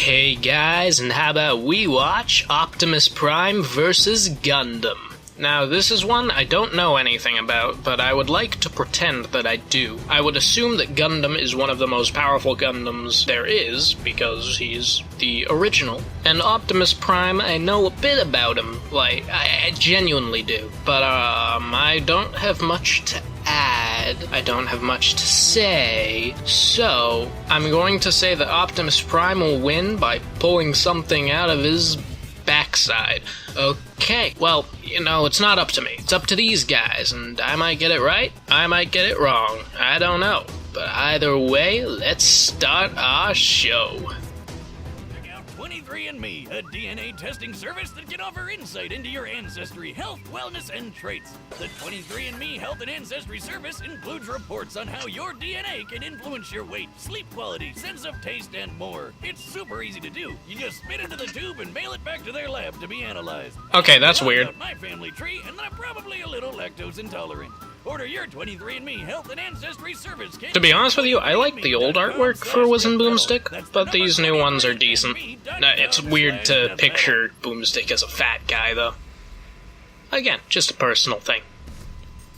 Hey guys, and how about we watch Optimus Prime vs. Gundam? Now, this is one I don't know anything about, but I would like to pretend that I do. I would assume that Gundam is one of the most powerful Gundams there is, because he's the original. And Optimus Prime, I know a bit about him, like, I genuinely do. But, I don't have much to add. I don't have much to say, so I'm going to say that Optimus Prime will win by pulling something out of his backside. Okay, well, you know, it's not up to me. It's up to these guys, and I might get it right, I might get it wrong. I don't know. But either way, let's start our show. Check out 23andMe, a DNA testing service that can offer insight into your ancestry, health, wellness, and traits. The 23andMe Health and Ancestry Service includes reports on how your DNA can influence your weight, sleep quality, sense of taste, and more. It's super easy to do. You just spit into the tube and mail it back to their lab to be analyzed. Okay, that's weird. My family tree, and I'm probably a little lactose intolerant. Order your 23andMe Health and Ancestry Service kit. To be honest with you, I like the old artwork for Wiz and Boomstick, but these new ones are decent. It's weird to picture Boomstick as a fat guy, though. Again, just a personal thing.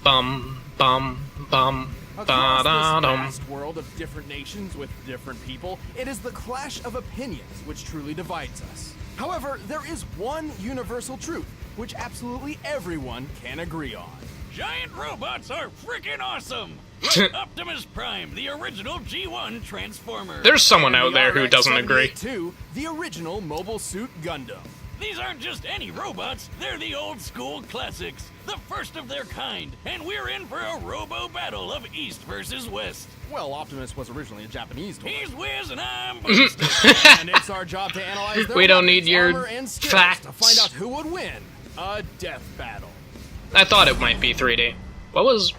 Bum, bum, bum, Across this vast world of different nations with different people, it is the clash of opinions which truly divides us. However, there is one universal truth, which absolutely everyone can agree on. Giant robots are freaking awesome! Like Optimus Prime, the original G1 Transformer. There's someone out there who doesn't agree. Too, the original Mobile Suit Gundam. These aren't just any robots, they're the old school classics, the first of their kind, and we're in for a robo battle of East versus West. Well, Optimus was originally a Japanese toy. He's Wiz and I'm Boomstick. And it's our job to analyze their We don't weapons, need your armor, and skills facts. to find out who would win a death battle. I thought it might be 3D. What was...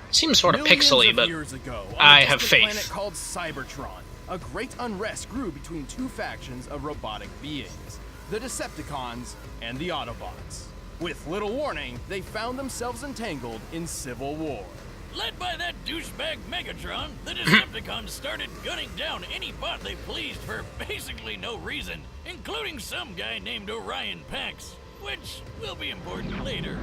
Seems sort of Millions pixely, of but years ago, on I a have distant faith. planet called Cybertron, a great unrest grew between two factions of robotic beings, the Decepticons and the Autobots. With little warning, they found themselves entangled in civil war. Led by that douchebag Megatron, the Decepticons started gunning down any bot they pleased for basically no reason, including some guy named Orion Pax, which will be important later.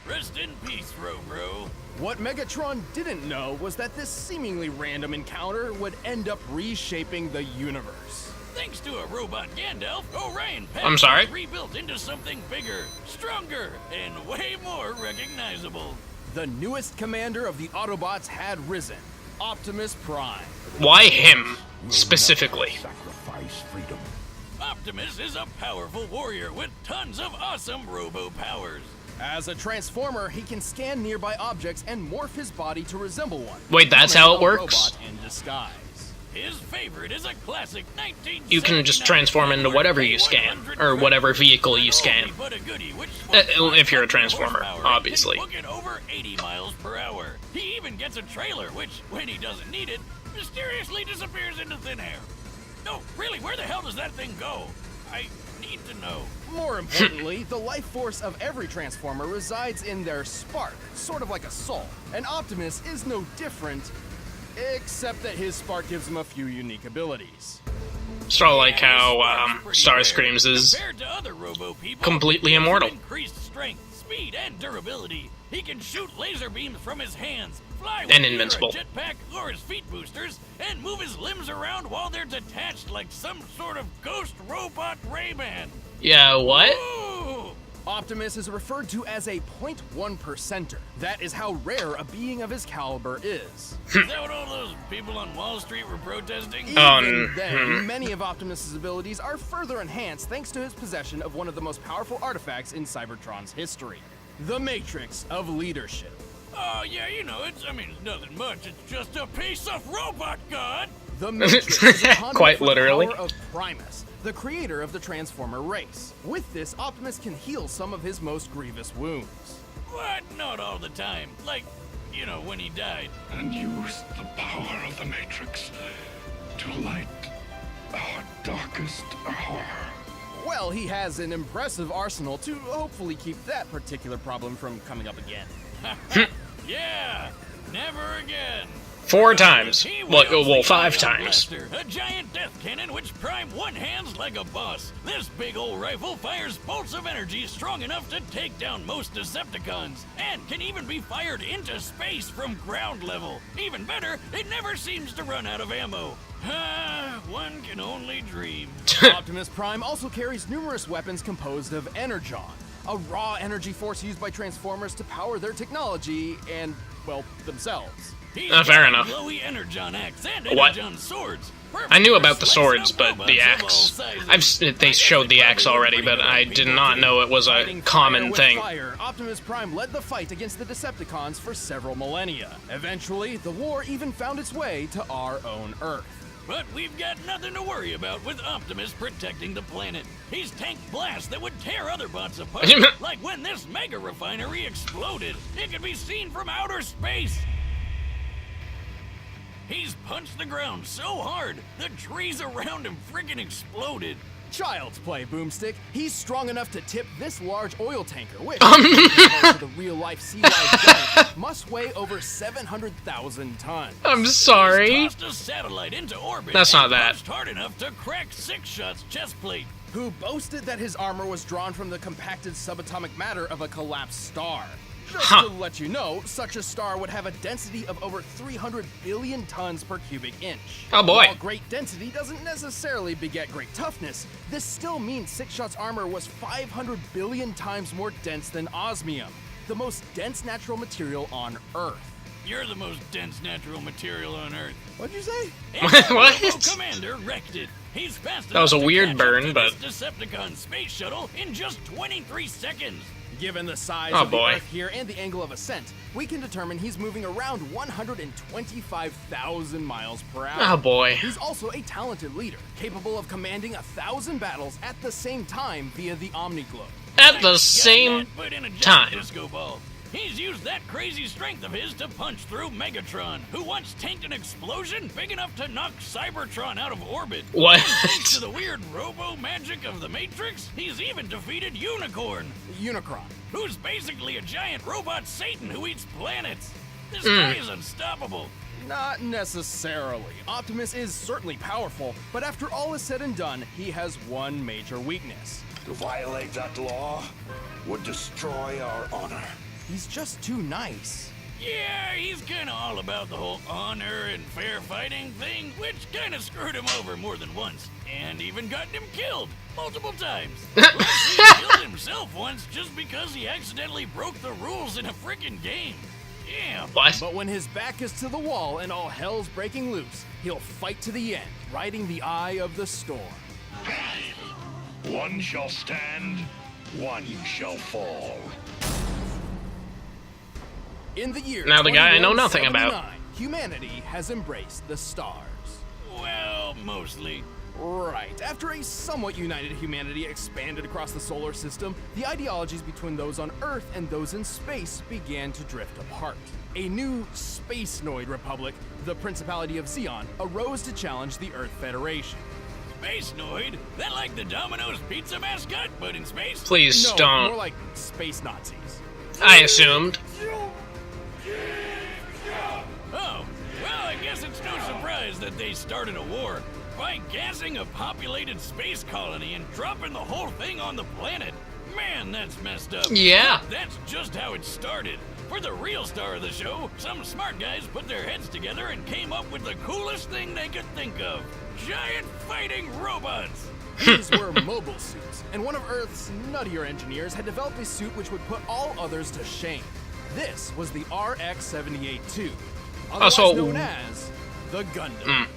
Rest in peace, Robro. What Megatron didn't know was that this seemingly random encounter would end up reshaping the universe. Thanks to a robot Gandalf, Orion Pax I'm sorry? was rebuilt into something bigger, stronger, and way more recognizable. The newest commander of the Autobots had risen, Optimus Prime. Why him, specifically? Sacrifice freedom. Optimus is a powerful warrior with tons of awesome robo-powers. As a Transformer, he can scan nearby objects and morph his body to resemble one. Wait, that's becoming how it a works? Robot in disguise. His favorite is a classic 1979 You can just transform into whatever you scan, or whatever vehicle you scan. If you're a Transformer, obviously. Book it over 80 miles per hour. He even gets a trailer, which, when he doesn't need it, mysteriously disappears into thin air. No, really, where the hell does that thing go? I need to know. More importantly, the life force of every Transformer resides in their spark, sort of like a soul. And Optimus is no different, except that his spark gives him a few unique abilities. Sort of like how Starscream's is Compared to other robo-people, completely he has immortal. Increased strength, speed, and durability. He can shoot laser beams from his hands, fly with And either invincible. a jetpack or his feet boosters, and move his limbs around while they're detached like some sort of ghost robot Rayman. Yeah, what? Ooh! Optimus is referred to as a 0.1%er. That is how rare a being of his caliber is. Is that what all those people on Wall Street were protesting? Even then, many of Optimus's abilities are further enhanced thanks to his possession of one of the most powerful artifacts in Cybertron's history, the Matrix of Leadership. Oh, yeah, you know, it's nothing much. It's just a piece of robot god. The Matrix is a conduit Quite for literally. the power of Primus, the creator of the Transformer race. With this, Optimus can heal some of his most grievous wounds. What? Not all the time. Like, you know, when he died. And use the power of the Matrix to light our darkest hour. Well, he has an impressive arsenal to hopefully keep that particular problem from coming up again. Yeah, never again. 4 times. He Well, wields well the 5 Ion times. Blaster, a giant death cannon which Prime one-hands like a boss. This big old rifle fires bolts of energy strong enough to take down most Decepticons, and can even be fired into space from ground level. Even better, it never seems to run out of ammo. One can only dream. Optimus Prime also carries numerous weapons composed of energon, a raw energy force used by Transformers to power their technology and, well, themselves. He's Fair got enough. glowy energon axe and What? energon swords. I knew Perfect about for the slicing swords, up but robots the of all axe. sizes. They showed the axe already, but I did not know it was a Fighting common fire with thing. Fire, Optimus Prime led the fight against the Decepticons for several millennia. Eventually, the war even found its way to our own Earth. But we've got nothing to worry about with Optimus protecting the planet. He's tanked blasts that would tear other bots apart, like when this mega refinery exploded. It could be seen from outer space. He's punched the ground so hard, the trees around him freaking exploded. Child's play, Boomstick. He's strong enough to tip this large oil tanker, which, compared to the real-life sea life giant, must weigh over 700,000 tons. I'm sorry. Tossed a satellite into orbit. That's not and that. punched hard enough to crack 6 shots chest plate. Who boasted that his armor was drawn from the compacted subatomic matter of a collapsed star. Just to let you know, such a star would have a density of over 300 billion tons per cubic inch. Oh boy. While great density doesn't necessarily beget great toughness, this still means Six Shot's armor was 500 billion times more dense than osmium, the most dense natural material on Earth. You're the most dense natural material on Earth. What'd you say? What? Robo Commander wrecked it. He's fast That was a enough to weird catch burn, up to but- this Decepticon space shuttle in just 23 seconds. Given the size Oh, of the boy. Earth here and the angle of ascent, we can determine he's moving around 125,000 miles per hour. Oh boy. He's also a talented leader, capable of commanding 1,000 battles at the same time via the Omniglobe. At the Got same that, but in a giant time. disco ball. He's used that crazy strength of his to punch through Megatron, who once tanked an explosion big enough to knock Cybertron out of orbit. What? Thanks to the weird robo magic of the Matrix, he's even defeated Unicorn, Unicron. who's basically a giant robot Satan who eats planets. This Hmm. guy is unstoppable. Not necessarily. Optimus is certainly powerful, but after all is said and done, he has one major weakness. To violate that law would destroy our honor. He's just too nice. Yeah, he's kinda all about the whole honor and fair fighting thing, which kinda screwed him over more than once, and even gotten him killed multiple times. Plus, he killed himself once just because he accidentally broke the rules in a frickin' game. Yeah. What? But when his back is to the wall and all hell's breaking loose, he'll fight to the end, riding the eye of the storm. One shall stand, one shall fall. In the year Now the guy I know nothing about. 2179, humanity has embraced the stars. Well, mostly. Right. After a somewhat united humanity expanded across the solar system, the ideologies between those on Earth and those in space began to drift apart. A new space-noid republic, the Principality of Xeon, arose to challenge the Earth Federation. Space Noid? That like the Domino's pizza mascot, but in space? Please No, don't. more like space Nazis. I assumed. Oh, well, I guess it's no surprise that they started a war by gassing a populated space colony and dropping the whole thing on the planet. Man, that's messed up. Yeah. But that's just how it started. For the real star of the show, some smart guys put their heads together and came up with the coolest thing they could think of. Giant fighting robots. These were mobile suits, and one of Earth's nuttier engineers had developed a suit which would put all others to shame. This was the RX-78-2, otherwise so- known as the Gundam.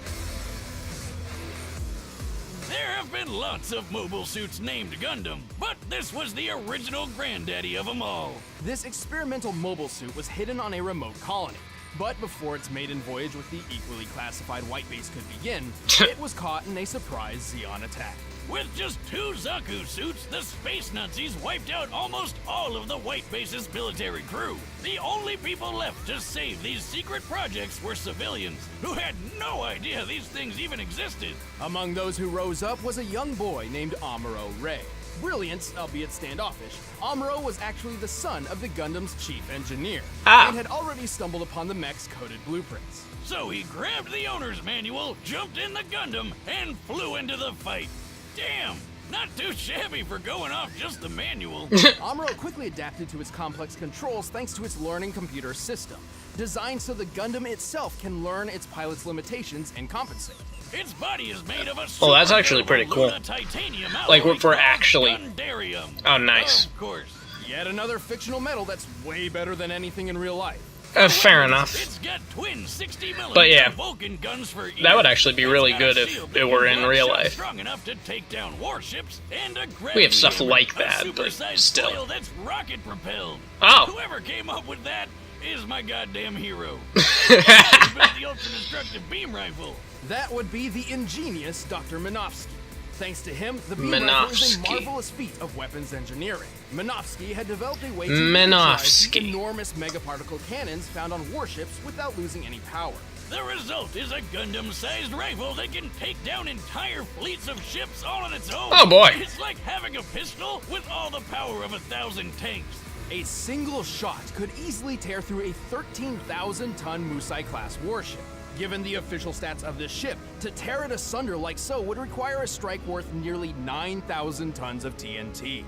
There have been lots of mobile suits named Gundam, but this was the original granddaddy of them all. This experimental mobile suit was hidden on a remote colony, but before its maiden voyage with the equally classified white base could begin, it was caught in a surprise Xeon attack. With just 2 Zaku suits, the space Nazis wiped out almost all of the white base's military crew. The only people left to save these secret projects were civilians, who had no idea these things even existed. Among those who rose up was a young boy named Amuro Ray. brilliant, albeit standoffish, Amuro was actually the son of the Gundam's chief engineer, Ah. and had already stumbled upon the mech's coded blueprints. So he grabbed the owner's manual, jumped in the Gundam, and flew into the fight. Damn, not too shabby for going off just the manual. Amuro quickly adapted to its complex controls thanks to its learning computer system, designed so the Gundam itself can learn its pilot's limitations and compensate. Its body is made of a Oh, that's actually pretty cool. Luna titanium Like, alloy for called actually- Gundarium. Oh, nice. Of course. Yet another fictional metal that's way better than anything in real life. Fair enough. It's got twin 60mm But yeah, Vulcan guns for each. that would actually be really It's got a good if seal it were in bloodshot real life. Strong enough to take down warships and a We have stuff gravity like hammer, that, a but supersized still. flail that's rocket propelled. Oh. Whoever came up with that is my goddamn hero. He built the ultra-destructive beam rifle. That would be the ingenious Dr. Minovsky. Thanks to him, the beam rifle is a Minovsky. marvelous feat of weapons engineering. Minovsky had developed a way to Minovsky. utilize the enormous megaparticle cannons found on warships without losing any power. The result is a Gundam-sized rifle that can take down entire fleets of ships all on its own. Oh, boy. It's like having a pistol with all the power of 1,000 tanks. A single shot could easily tear through a 13,000-ton Musai-class warship. Given the official stats of this ship, to tear it asunder like so would require a strike worth nearly 9,000 tons of TNT.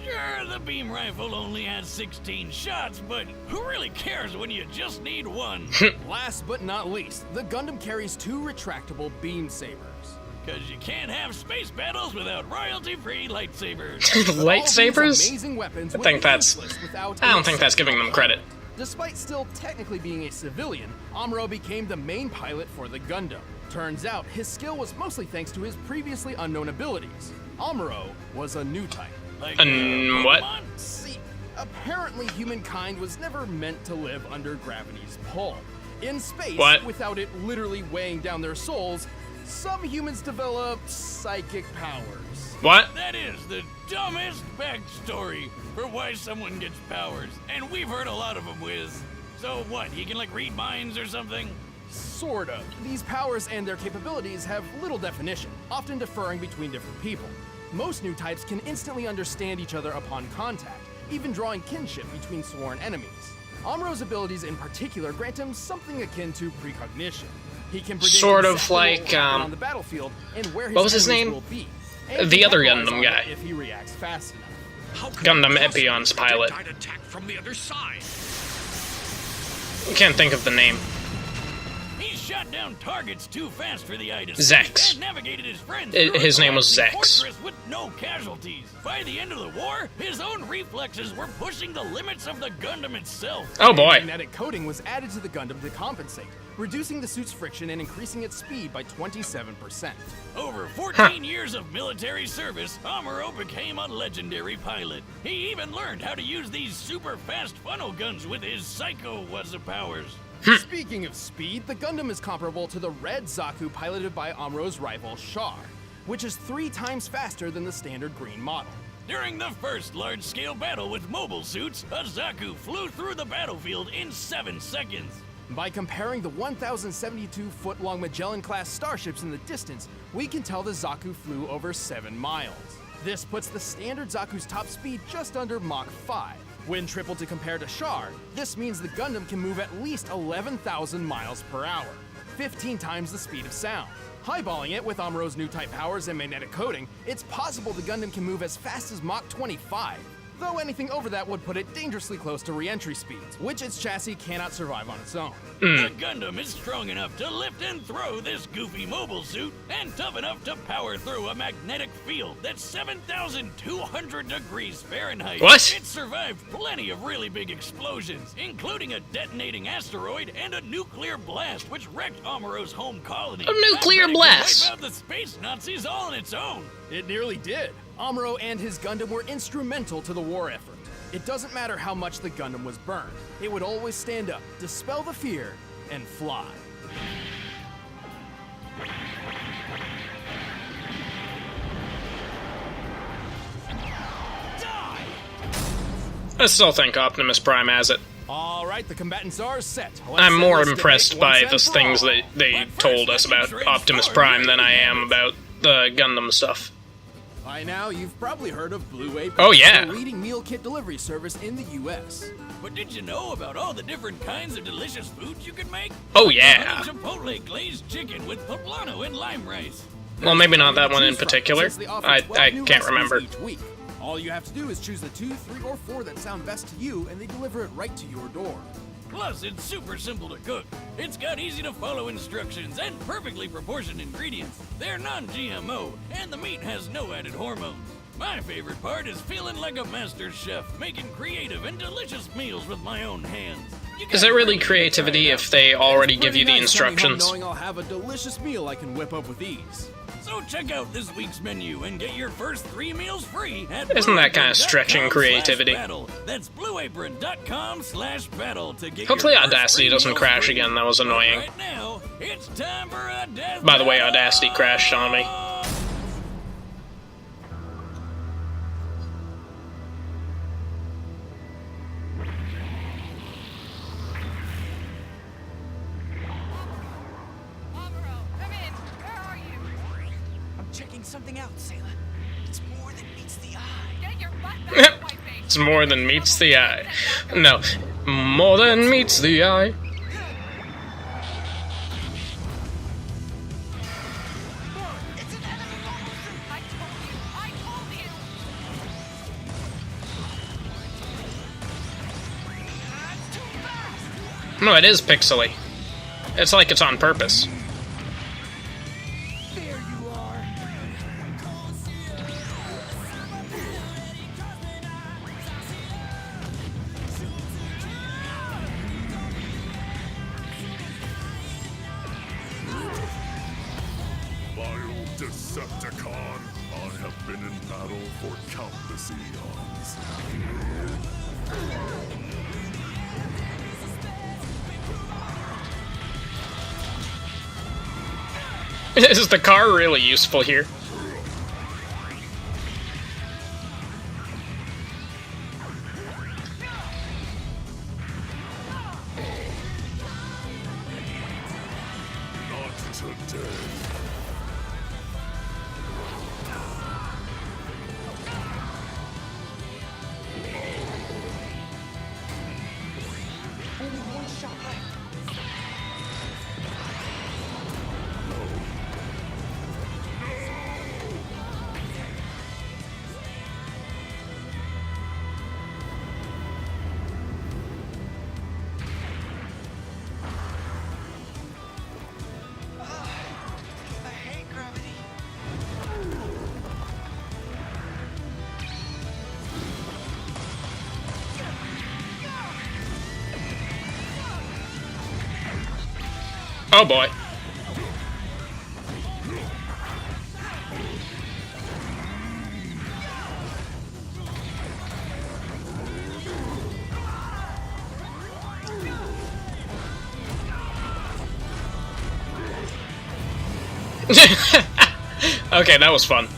Sure, the beam rifle only has 16 shots, but who really cares when you just need one? Last but not least, the Gundam carries two retractable beam sabers. Because you can't have space battles without royalty-free lightsabers. Lightsabers? Amazing weapons I think that's. I don't think that's giving them credit. Despite still technically being a civilian, Amuro became the main pilot for the Gundam. Turns out, his skill was mostly thanks to his previously unknown abilities. Amuro was a new type. Like, What? Pokemon? See, apparently humankind was never meant to live under gravity's pull. In space, What? without it literally weighing down their souls, some humans develop psychic powers. What? That is the dumbest backstory for why someone gets powers. And we've heard a lot of them, Wiz. So what, he can like read minds or something? Sort of. These powers and their capabilities have little definition, often differing between different people. Most new types can instantly understand each other upon contact, even drawing kinship between sworn enemies. Amuro's abilities in particular grant him something akin to precognition. He can predict Sort of exactly what like, will happen on the battlefield and where his what was his enemies name? will be, and The can other capitalize Gundam on guy. it if he reacts fast enough. How could Gundam it possibly Epion's predict pilot. I'd attack from the other side? Can't think of the name. He shot down targets too fast for the eye to Zex. see and navigated his friends. His name was through a Zex. fortress with no casualties. By the end of the war, his own reflexes were pushing the limits of the Gundam itself. Oh boy. Magnetic coating was added to the Gundam to compensate, reducing the suit's friction and increasing its speed by 27%. Over 14 years of military service, Amuro became a legendary pilot. He even learned how to use these super fast funnel guns with his Psycho Wazza powers. Speaking of speed, the Gundam is comparable to the red Zaku piloted by Amuro's rival Char, which is 3 times faster than the standard green model. During the first large-scale battle with mobile suits, a Zaku flew through the battlefield in 7 seconds. By comparing the 1,072-foot-long Magellan-class starships in the distance, we can tell the Zaku flew over 7 miles. This puts the standard Zaku's top speed just under Mach 5. When tripled to compare to Char, this means the Gundam can move at least 11,000 miles per hour, 15 times the speed of sound. Highballing it with Amuro's new type powers and magnetic coating, it's possible the Gundam can move as fast as Mach 25. Though anything over that would put it dangerously close to re-entry speeds, which its chassis cannot survive on its own. The Gundam is strong enough to lift and throw this goofy mobile suit, and tough enough to power through a magnetic field that's 7,200 degrees Fahrenheit. What? It survived plenty of really big explosions, including a detonating asteroid and a nuclear blast, which wrecked Amuro's home colony. A nuclear I bet it could blast? wipe out the space Nazis all on its own. It nearly did. Amuro and his Gundam were instrumental to the war effort. It doesn't matter how much the Gundam was burned. It would always stand up, dispel the fear, and fly. I still think Optimus Prime has it. All right, the combatants are set. I'm more Let's impressed debate by once the and for things all. they But first, told let us me about transform Optimus Prime than I am your about the Gundam stuff. By now, you've probably heard of Blue Apron, Oh, yeah. the leading meal kit delivery service in the U.S. But did you know about all the different kinds of delicious foods you can make? Oh, yeah. Chipotle glazed chicken with poblano and lime rice. Well, maybe not that one in Choose from, particular. since they offer I 12 new can't recipes remember. each week. All you have to do is choose the 2, 3, or 4 that sound best to you, and they deliver it right to your door. Plus, it's super simple to cook. It's got easy-to-follow instructions and perfectly proportioned ingredients. They're non-GMO, and the meat has no added hormones. My favorite part is feeling like a master chef, making creative and delicious meals with my own hands. Is it really creativity if they already give you the Pretty nice coming home instructions? knowing I'll have a delicious meal I can whip up with ease. So check out this week's menu and get your first 3 meals free at Isn't that kinda stretching creativity? blueapron.com/battle. That's blueapron.com/battle to get Hopefully your first Audacity 3 doesn't meals crash free. again, that was annoying. Right now, it's time for a death By the way, battle. Audacity crashed on me. Checking something out, Sailor. It's more than meets the eye. Get your butt back, whiteface. It's more than meets the eye. No, more than meets the eye. It's an enemy monster! I told you. That's too fast! No, it is pixely. It's like it's on purpose. There you are. Vile Decepticon, I have been in battle for countless eons. Is the car really useful here? Not today. Only one shot left. I hate gravity. Oh boy. Okay, that was fun.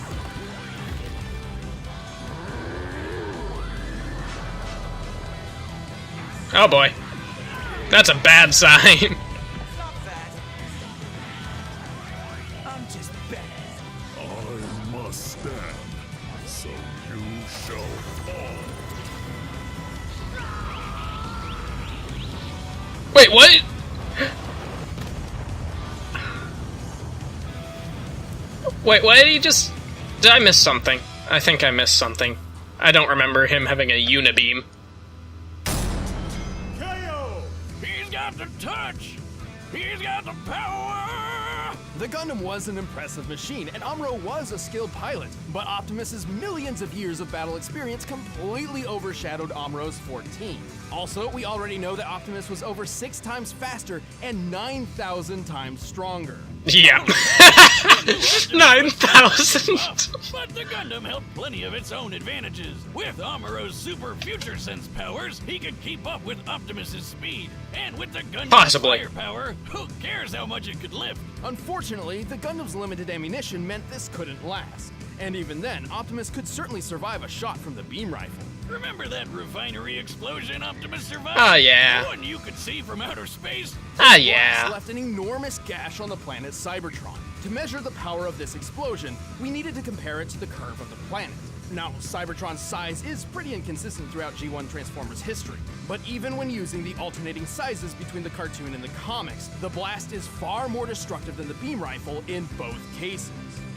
Oh boy. That's a bad sign. Stop that. I'm just bad. I must stand, so you shall fall. Wait, what? Wait, what did he just... Did I miss something? I think I missed something. I don't remember him having a unibeam. He's got the touch. He's got the power. The Gundam was an impressive machine, and Amuro was a skilled pilot, but Optimus's millions of years of battle experience completely overshadowed Amuro's 14. Also, we already know that Optimus was over 6 times faster and 9,000 times stronger. Yeah. 9,000. But the Gundam held plenty of its own advantages. With Amuro's super future sense powers, he could keep up with Optimus's speed. And with the Gundam's Possibly. firepower, who cares how much it could lift? Unfortunately, the Gundam's limited ammunition meant this couldn't last. And even then, Optimus could certainly survive a shot from the beam rifle. Remember that refinery explosion Optimus survived? Oh, yeah. The one you could see from outer space? Ah, Blast yeah. left an enormous gash on the planet Cybertron. To measure the power of this explosion, we needed to compare it to the curve of the planet. Now, Cybertron's size is pretty inconsistent throughout G1 Transformers history, but even when using the alternating sizes between the cartoon and the comics, the blast is far more destructive than the beam rifle in both cases.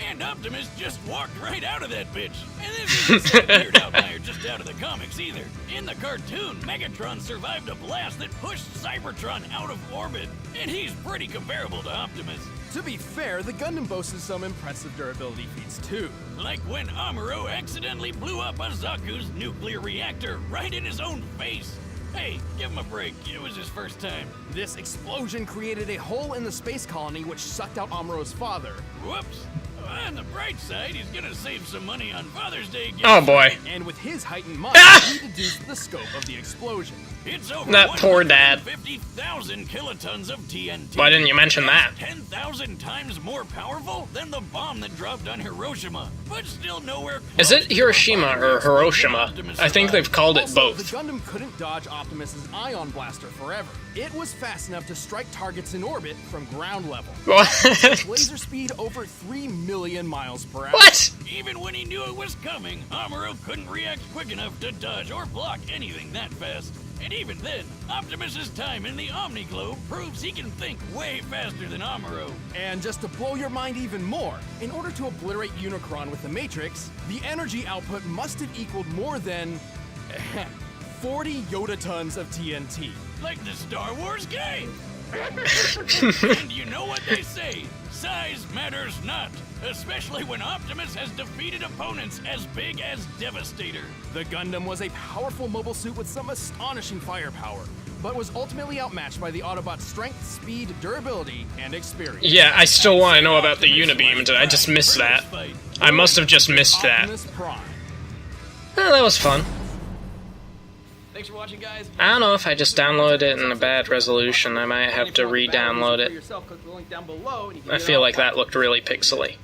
And Optimus just walked right out of that bitch. And this isn't some weird outlier just out of the comics either. In the cartoon, Megatron survived a blast that pushed Cybertron out of orbit, and he's pretty comparable to Optimus. To be fair, the Gundam boasted some impressive durability feats too. Like when Amuro accidentally blew up a Zaku's nuclear reactor right in his own face. Hey, give him a break. It was his first time. This explosion created a hole in the space colony which sucked out Amuro's father. Whoops. On the bright side, he's gonna save some money on Father's Day gifts. Oh boy. And with his heightened mind, he deduced the scope of the explosion. It's over That poor dad. 150,000 kilotons of TNT. Why didn't you mention that? 10,000 times more powerful than the bomb that dropped on Hiroshima, but still nowhere close. Is it Hiroshima or Hiroshima? I think they've called it Also, both. the Gundam couldn't dodge Optimus's ion blaster forever. It was fast enough to strike targets in orbit from ground level. What? Laser speed over 3 million miles per hour. What? Even when he knew it was coming, Amuro couldn't react quick enough to dodge or block anything that fast. And even then, Optimus's time in the Omniglobe proves he can think way faster than Amuro. And just to blow your mind even more, in order to obliterate Unicron with the Matrix, the energy output must have equaled more than 40 yotatons of TNT. Like the Star Wars game. And you know what they say, size matters not, especially when Optimus has defeated opponents as big as Devastator. The Gundam was a powerful mobile suit with some astonishing firepower, but was ultimately outmatched by the Autobot's strength, speed, durability, and experience. Yeah, I still want to know about the Unibeam. Did I just miss that? I must have just missed that. Optimus Prime. Oh, that was fun. Thanks for watching, guys. I don't know if I just downloaded it in a bad resolution. I might have to re-download it. I feel like that looked really pixely.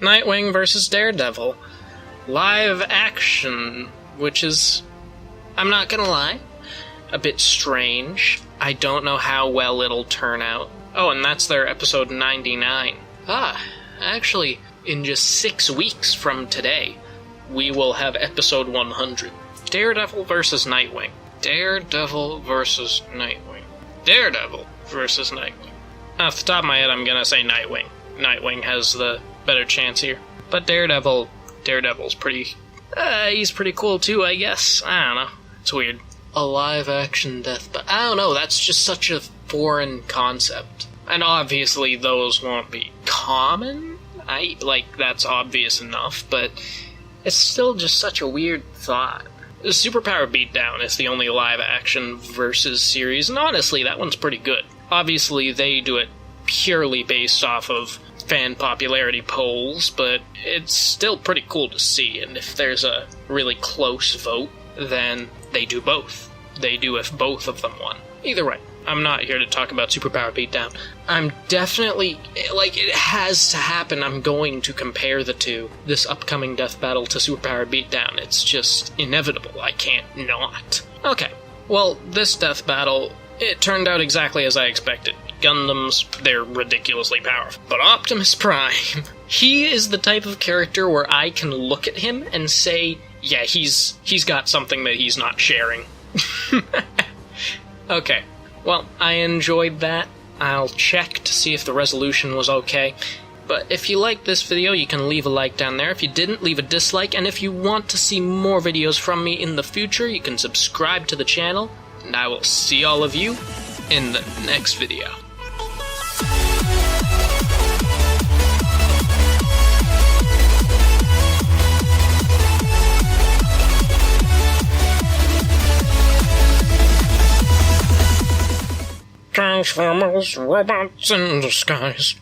Nightwing versus Daredevil. Live action, which is, I'm not gonna lie, a bit strange. I don't know how well it'll turn out. Oh, and that's their episode 99. Actually, in just 6 weeks from today, we will have episode 100. Daredevil versus Nightwing. Daredevil versus Nightwing. Daredevil versus Nightwing. Off the top of my head, I'm gonna say Nightwing. Nightwing has the better chance here. But Daredevil's pretty... he's pretty cool too, I guess. I don't know. It's weird. A live-action death, but I don't know, that's just such a foreign concept. And obviously those won't be common. That's obvious enough, but it's still just such a weird thought. The Superpower Beatdown is the only live-action versus series, and honestly, that one's pretty good. Obviously, they do it purely based off of fan popularity polls, but it's still pretty cool to see, and if there's a really close vote, then they do both. They do if both of them won. Either way, I'm not here to talk about Superpower Beatdown. I'm definitely, it has to happen. I'm going to compare the two, this upcoming death battle to Superpower Beatdown. It's just inevitable. I can't not. Okay, well, this death battle, it turned out exactly as I expected. Gundams, they're ridiculously powerful. But Optimus Prime, he is the type of character where I can look at him and say, yeah, he's got something that he's not sharing. Okay, well, I enjoyed that. I'll check to see if the resolution was okay. But if you liked this video, you can leave a like down there. If you didn't, leave a dislike. And if you want to see more videos from me in the future, you can subscribe to the channel. And I will see all of you in the next video. Transformers, robots in disguise.